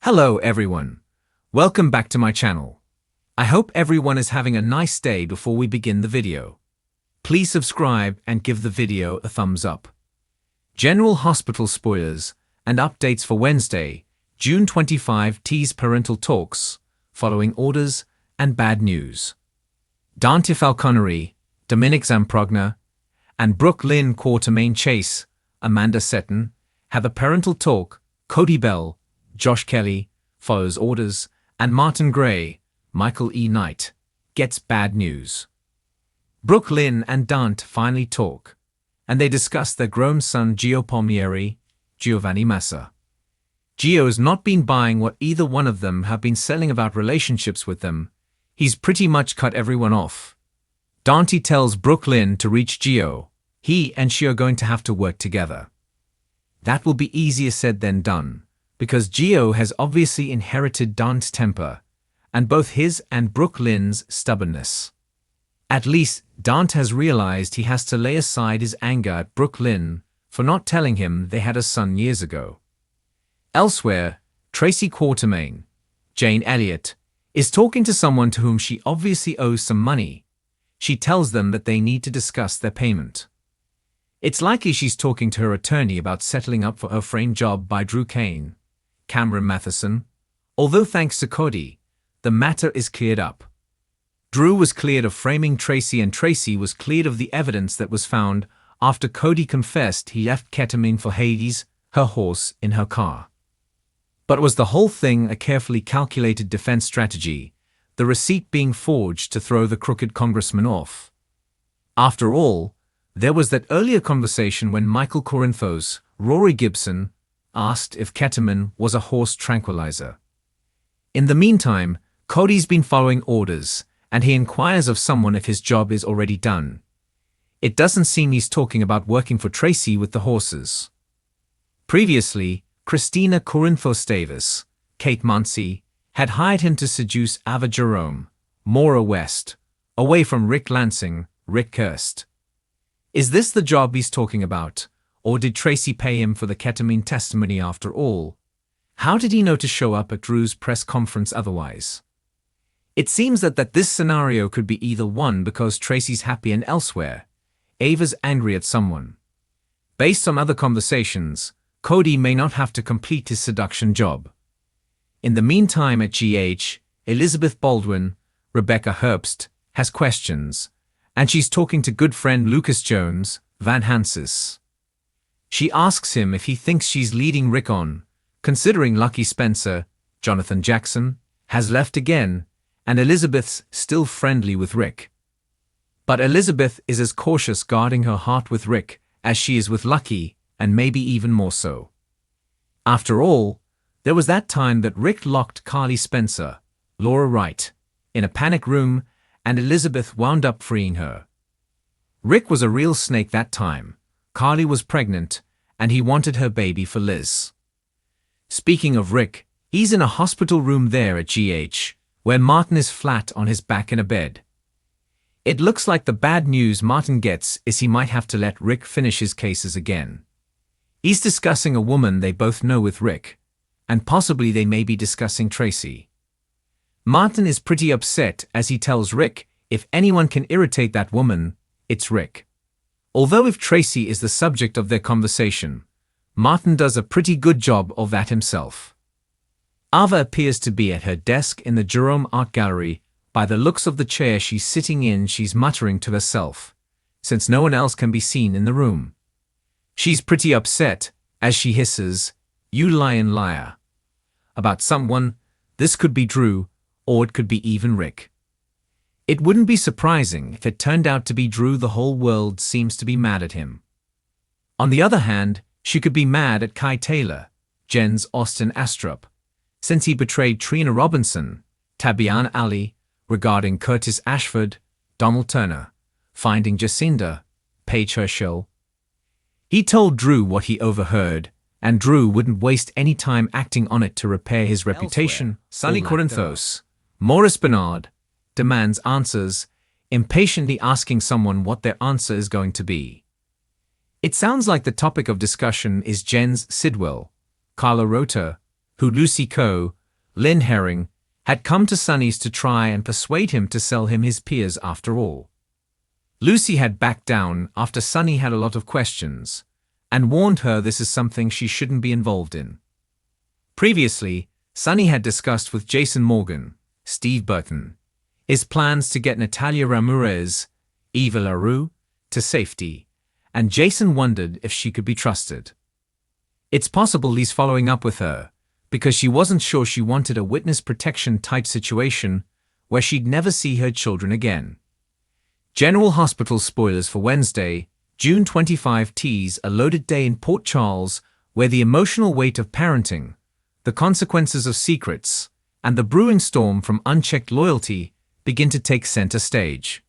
Hello everyone. Welcome back to my channel. I hope everyone is having a nice day before we begin the video. Please subscribe and give the video a thumbs up. General Hospital spoilers and updates for Wednesday, June 25 tease parental talks, following orders and bad news. Dante Falconery, Dominic Zamprogna, and Brook Lynn Quartermain Chase, Amanda Seton, have a parental talk. Cody Bell, Josh Kelly, follows orders, and Martin Gray, Michael E. Knight, gets bad news. Brook Lynn and Dante finally talk, and they discuss their grown son Gio Palmieri, Giovanni Massa. Gio's not been buying what either one of them have been selling about relationships with them. He's pretty much cut everyone off. Dante tells Brook Lynn to reach Gio. He and she are going to have to work together. That will be easier said than done, because Gio has obviously inherited Dante's temper, and both his and Brook Lynn's stubbornness. At least, Dante has realized he has to lay aside his anger at Brook Lynn for not telling him they had a son years ago. Elsewhere, Tracy Quartermain, Jane Elliott, is talking to someone to whom she obviously owes some money. She tells them that they need to discuss their payment. It's likely she's talking to her attorney about settling up for her framed job by Drew Kane, Cameron Matheson, although thanks to Cody, the matter is cleared up. Drew was cleared of framing Tracy and Tracy was cleared of the evidence that was found after Cody confessed he left ketamine for Hades, her horse, in her car. But was the whole thing a carefully calculated defense strategy, the receipt being forged to throw the crooked congressman off? After all, there was that earlier conversation when Michael Corinthos, Rory Gibson, asked if ketamine was a horse tranquilizer. In the meantime, Cody's been following orders, and he inquires of someone if his job is already done. It doesn't seem he's talking about working for Tracy with the horses. Previously, Christina Corinthos Davis, Kate Muncy, had hired him to seduce Ava Jerome, Maura West, away from Rick Lansing, Rick Kirst. Is this the job he's talking about, or did Tracy pay him for the ketamine testimony after all? How did he know to show up at Drew's press conference otherwise? It seems that this scenario could be either one because Tracy's happy and elsewhere, Ava's angry at someone. Based on other conversations, Cody may not have to complete his seduction job. In the meantime at GH, Elizabeth Baldwin, Rebecca Herbst, has questions, and she's talking to good friend Lucas Jones, Van Hansis. She asks him if he thinks she's leading Rick on, considering Lucky Spencer, Jonathan Jackson, has left again, and Elizabeth's still friendly with Rick. But Elizabeth is as cautious guarding her heart with Rick as she is with Lucky, and maybe even more so. After all, there was that time that Rick locked Carly Spencer, Laura Wright, in a panic room, and Elizabeth wound up freeing her. Rick was a real snake that time. Carly was pregnant, and he wanted her baby for Liz. Speaking of Rick, he's in a hospital room there at GH, where Martin is flat on his back in a bed. It looks like the bad news Martin gets is he might have to let Rick finish his cases again. He's discussing a woman they both know with Rick, and possibly they may be discussing Tracy. Martin is pretty upset as he tells Rick if anyone can irritate that woman, it's Rick. Although if Tracy is the subject of their conversation, Martin does a pretty good job of that himself. Ava appears to be at her desk in the Jerome Art Gallery. By the looks of the chair she's sitting in, she's muttering to herself, since no one else can be seen in the room. She's pretty upset as she hisses, "You lying liar," about someone. This could be Drew, or it could be even Rick. It wouldn't be surprising if it turned out to be Drew. The whole world seems to be mad at him. On the other hand, she could be mad at Kai Taylor, Jen's Austin Astrup, since he betrayed Trina Robinson, Tabiana Ali, regarding Curtis Ashford, Donald Turner, finding Jacinda, Paige Herschel. He told Drew what he overheard, and Drew wouldn't waste any time acting on it to repair his reputation. Sonny Corinthos, Maurice Bernard, demands answers, impatiently asking someone what their answer is going to be. It sounds like the topic of discussion is Jens Sidwell, Carla Rota, who Lucy Co., Lynn Herring, had come to Sunny's to try and persuade him to sell him his peers after all. Lucy had backed down after Sunny had a lot of questions, and warned her this is something she shouldn't be involved in. Previously, Sunny had discussed with Jason Morgan, Steve Burton, his plans to get Natalia Ramirez, Eva LaRue, to safety, and Jason wondered if she could be trusted. It's possible he's following up with her, because she wasn't sure she wanted a witness protection type situation where she'd never see her children again. General Hospital spoilers for Wednesday, June 25 tease a loaded day in Port Charles where the emotional weight of parenting, the consequences of secrets, and the brewing storm from unchecked loyalty begin to take center stage.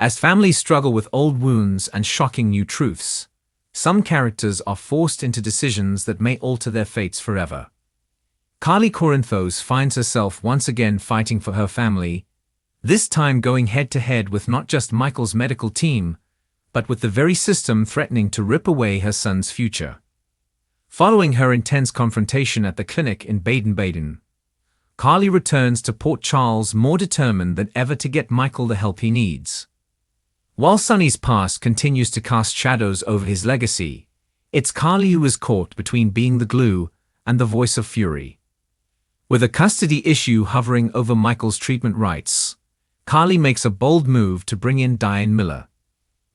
As families struggle with old wounds and shocking new truths, some characters are forced into decisions that may alter their fates forever. Carly Corinthos finds herself once again fighting for her family, this time going head-to-head with not just Michael's medical team, but with the very system threatening to rip away her son's future. Following her intense confrontation at the clinic in Baden-Baden, Carly returns to Port Charles more determined than ever to get Michael the help he needs. While Sunny's past continues to cast shadows over his legacy, it's Carly who is caught between being the glue and the voice of fury. With a custody issue hovering over Michael's treatment rights, Carly makes a bold move to bring in Diane Miller.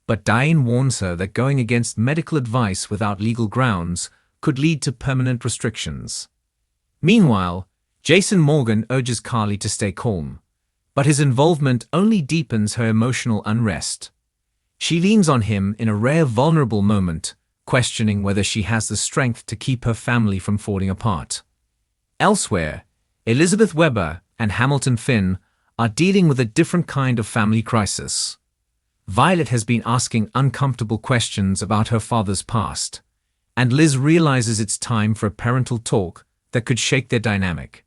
But Diane warns her that going against medical advice without legal grounds could lead to permanent restrictions. Meanwhile, Jason Morgan urges Carly to stay calm, but his involvement only deepens her emotional unrest. She leans on him in a rare vulnerable moment, questioning whether she has the strength to keep her family from falling apart. Elsewhere, Elizabeth Weber and Hamilton Finn are dealing with a different kind of family crisis. Violet has been asking uncomfortable questions about her father's past, and Liz realizes it's time for a parental talk that could shake their dynamic.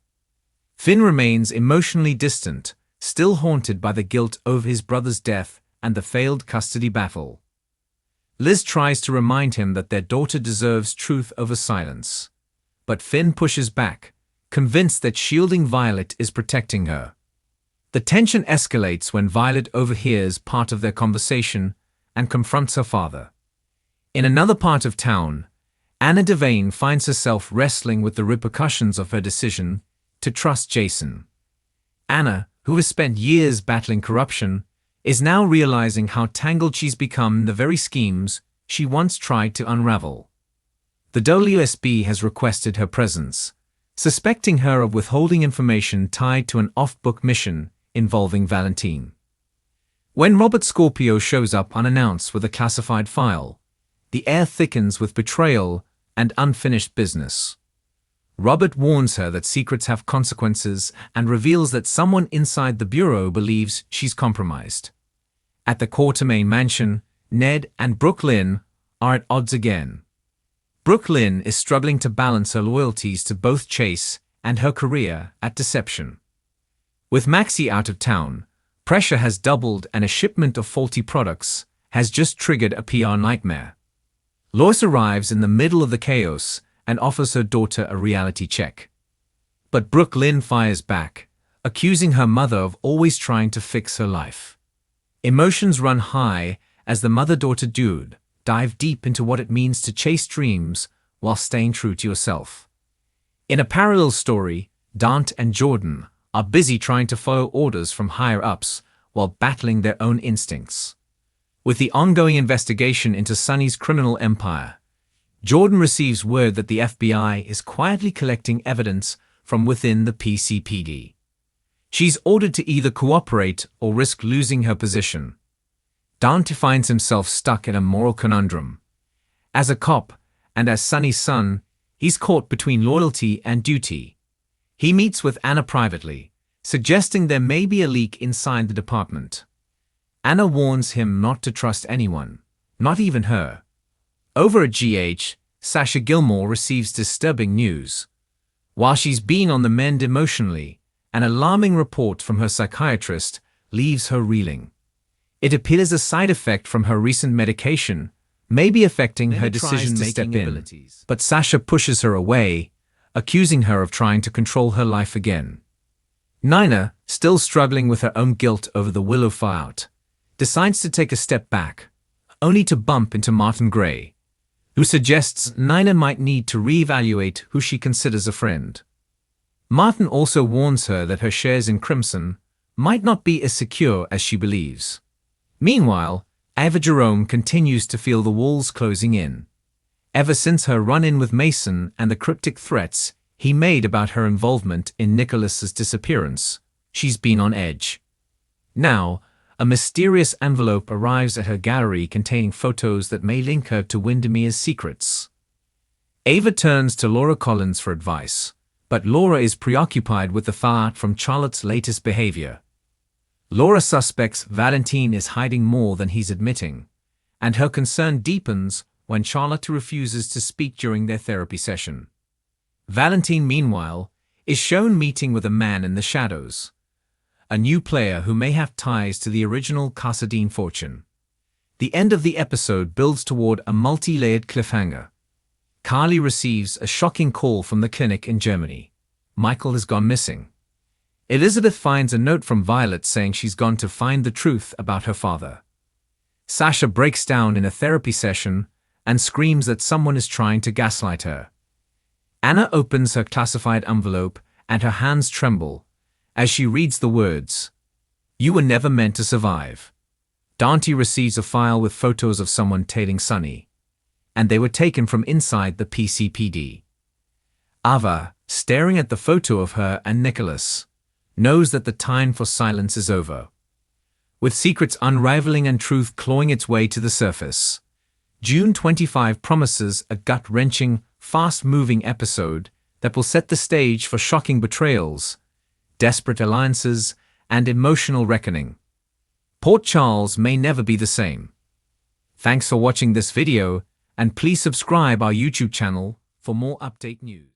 Finn remains emotionally distant, still haunted by the guilt over his brother's death and the failed custody battle. Liz tries to remind him that their daughter deserves truth over silence, but Finn pushes back, convinced that shielding Violet is protecting her. The tension escalates when Violet overhears part of their conversation and confronts her father. In another part of town, Anna Devane finds herself wrestling with the repercussions of her decision to trust Jason. Anna, who has spent years battling corruption, is now realizing how tangled she's become in the very schemes she once tried to unravel. The WSB has requested her presence, suspecting her of withholding information tied to an off-book mission involving Valentine. When Robert Scorpio shows up unannounced with a classified file, the air thickens with betrayal and unfinished business. Robert warns her that secrets have consequences and reveals that someone inside the bureau believes she's compromised. At the Quartermain mansion, Ned and Brook Lynn are at odds again. Brook Lynn is struggling to balance her loyalties to both Chase and her career at Deception. With Maxie out of town, pressure has doubled and a shipment of faulty products has just triggered a PR nightmare. Lois arrives in the middle of the chaos and offers her daughter a reality check. But Brook Lynn fires back, accusing her mother of always trying to fix her life. Emotions run high as the mother-daughter dude dive deep into what it means to chase dreams while staying true to yourself. In a parallel story, Dante and Jordan are busy trying to follow orders from higher-ups while battling their own instincts. With the ongoing investigation into Sunny's criminal empire, Jordan receives word that the FBI is quietly collecting evidence from within the PCPD. She's ordered to either cooperate or risk losing her position. Dante finds himself stuck in a moral conundrum. As a cop, and as Sunny's son, he's caught between loyalty and duty. He meets with Anna privately, suggesting there may be a leak inside the department. Anna warns him not to trust anyone, not even her. Over at GH, Sasha Gilmore receives disturbing news. While she's been on the mend emotionally, an alarming report from her psychiatrist leaves her reeling. It appears a side effect from her recent medication may be affecting her decision to step in, but Sasha pushes her away, accusing her of trying to control her life again. Nina, still struggling with her own guilt over the Willow fallout, decides to take a step back, only to bump into Martin Gray, who suggests Nina might need to reevaluate who she considers a friend. Martin also warns her that her shares in Crimson might not be as secure as she believes. Meanwhile, Ava Jerome continues to feel the walls closing in. Ever since her run-in with Mason and the cryptic threats he made about her involvement in Nicholas's disappearance, she's been on edge. Now, a mysterious envelope arrives at her gallery containing photos that may link her to Windermere's secrets. Ava turns to Laura Collins for advice, but Laura is preoccupied with the fallout from Charlotte's latest behavior. Laura suspects Valentine is hiding more than he's admitting, and her concern deepens when Charlotte refuses to speak during their therapy session. Valentine, meanwhile, is shown meeting with a man in the shadows, a new player who may have ties to the original Casadine fortune. The end of the episode builds toward a multi-layered cliffhanger. Carly receives a shocking call from the clinic in Germany. Michael has gone missing. Elizabeth finds a note from Violet saying she's gone to find the truth about her father. Sasha breaks down in a therapy session and screams that someone is trying to gaslight her. Anna opens her classified envelope and her hands tremble as she reads the words, "You were never meant to survive." Dante receives a file with photos of someone tailing Sunny, and they were taken from inside the PCPD. Ava, staring at the photo of her and Nicholas, knows that the time for silence is over. With secrets unraveling and truth clawing its way to the surface, June 25 promises a gut-wrenching, fast-moving episode that will set the stage for shocking betrayals, desperate alliances, and emotional reckoning. Port Charles may never be the same. Thanks for watching this video, and please subscribe our YouTube channel for more update news.